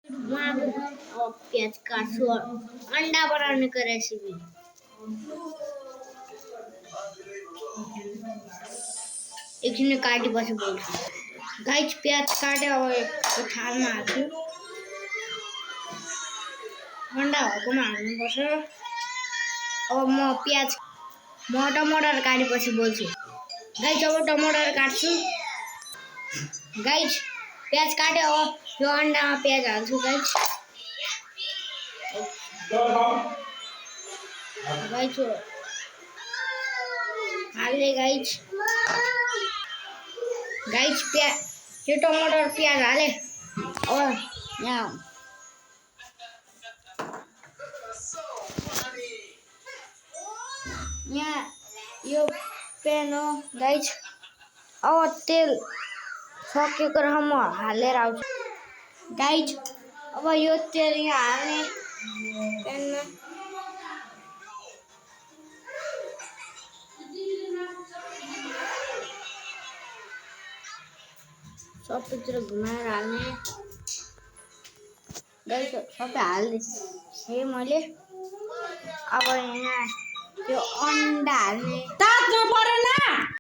प्याज काटू और अंडा बनाने का रेसिपी। एक काटी पास बोल गाइस प्याज काटे और थाल में हाल्छु अंडा भएको हाल्नुपर्छ। अब म प्याज टमाटर काटेपछि बोल्छु। गाइस अब टमाटर काट्छु। गाइस प्याज काटे अब यो अंडामा प्याज हाल्छु गाइस। गाइस हाल्ने गाइस। गाइस प्याज यो टमाटर प्याज हाले। अब यहाँ यो पेन हो गाइस। अब तेल सकेको र म हालेर आउँछु गाइस। अब यो तेल यहाँ हाल्ने पेनमा। सबैतिर घुमाएर हाल्ने गाइस। सबै हाल्दिएँ मैले। अब यहाँ यो अंडा हाल्ने। तात्नु परेन।